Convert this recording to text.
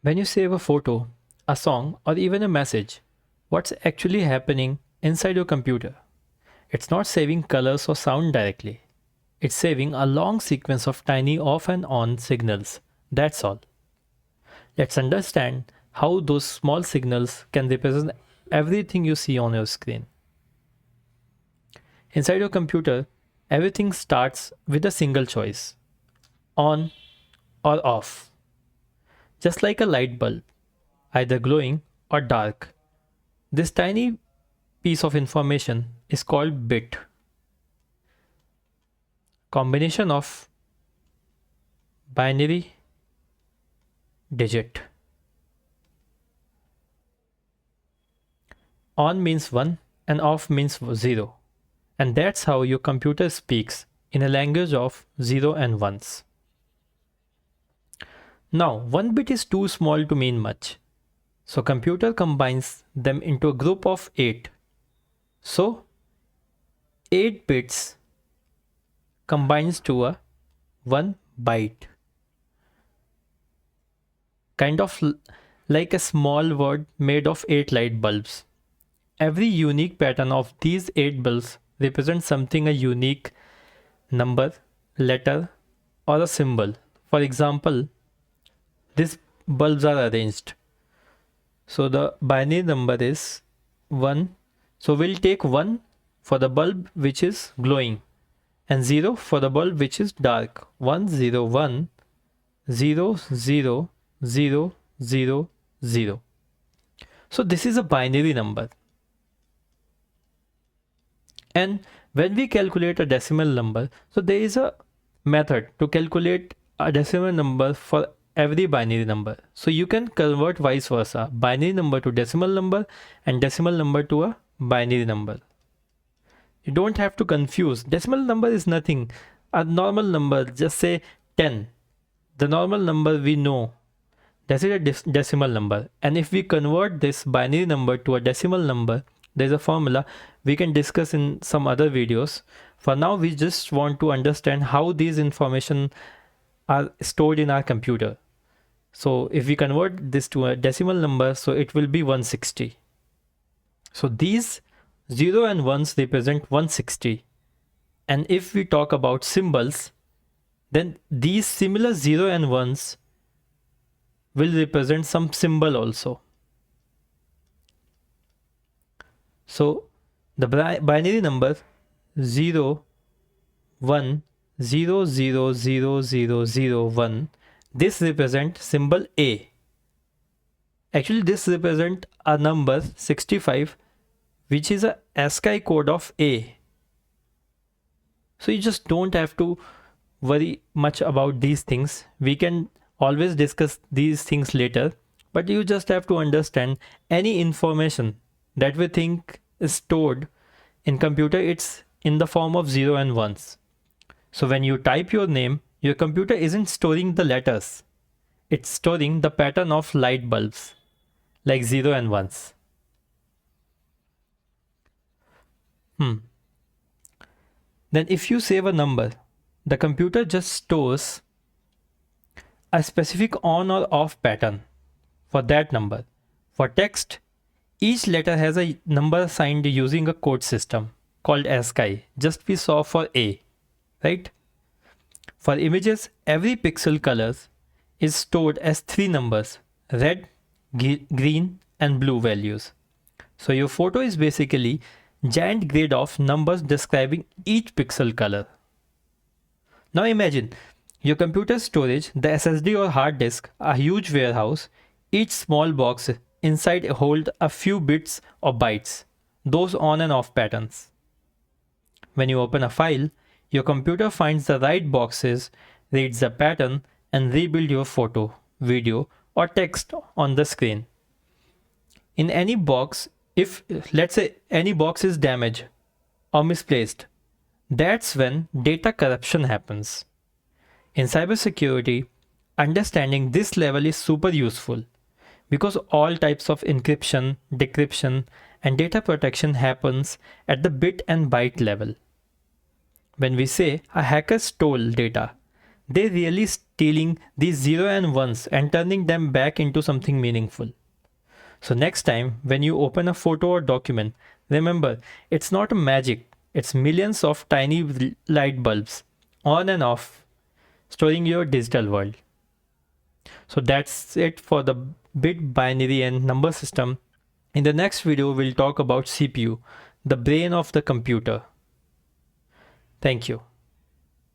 When you save a photo, a song, or even a message, what's actually happening inside your computer? It's not saving colors or sound directly. It's saving a long sequence of tiny off and on signals. That's all. Let's understand how those small signals can represent everything you see on your screen. Inside your computer, everything starts with a single choice: on or off. Just like a light bulb, either glowing or dark. This tiny piece of information is called bit. Combination of binary digit. On means 1 and off means 0. And that's how your computer speaks in a language of 0 and 1s. Now, 1 bit is too small to mean much. So computer combines them into a group of 8. So 8 bits combines to a 1 byte. Kind of like a small word made of 8 light bulbs. Every unique pattern of these 8 bulbs represents something: a unique number, letter, or a symbol. For example, these bulbs are arranged. So the binary number is 1. So we'll take 1 for the bulb which is glowing and 0 for the bulb which is dark. 1 0 1 0 0 0 0 0. So this is a binary number. And when we calculate a decimal number, so there is a method to calculate a decimal number for every binary number. So you can convert vice versa, binary number to decimal number and decimal number to a binary number. You don't have to confuse. Decimal number is nothing. A normal number, just say 10. The normal number we know, that is a decimal number. And if we convert this binary number to a decimal number, there's a formula we can discuss in some other videos. For now, we just want to understand how these information are stored in our computer. So if we convert this to a decimal number, so it will be 160. So these 0 and 1s represent 160. And if we talk about symbols, then these similar 0 and 1s will represent some symbol also. So the binary number 0 1 0 0 0 0 0 1, this represents symbol A. Actually this represents a number 65, which is a ASCII code of A. So you just don't have to worry much about these things. We can always discuss these things later, but you just have to understand any information that we think is stored in computer, it's in the form of 0 and 1s. So when you type your name, your computer isn't storing the letters. It's storing the pattern of light bulbs, like 0 and 1s. Then if you save a number, the computer just stores a specific on or off pattern for that number. For text, each letter has a number assigned using a code system called ASCII, just we saw for A, right? For images, every pixel color is stored as 3 numbers: red, green, and blue values. So your photo is basically giant grid of numbers describing each pixel color. Now imagine your computer storage, the SSD or hard disk, a huge warehouse. Each small box inside hold a few bits or bytes, those on and off patterns. When you open a file, your computer finds the right boxes, reads the pattern, and rebuild your photo, video, or text on the screen. In any box, if let's say any box is damaged or misplaced, that's when data corruption happens. In cybersecurity, understanding this level is super useful, because all types of encryption, decryption, and data protection happens at the bit and byte level. When we say a hacker stole data, they really stealing these 0 and 1s and turning them back into something meaningful. So next time when you open a photo or document, remember, it's not magic, it's millions of tiny light bulbs on and off storing your digital world. So that's it for the bit, binary and number system. In the next video, we'll talk about CPU, the brain of the computer. Thank you.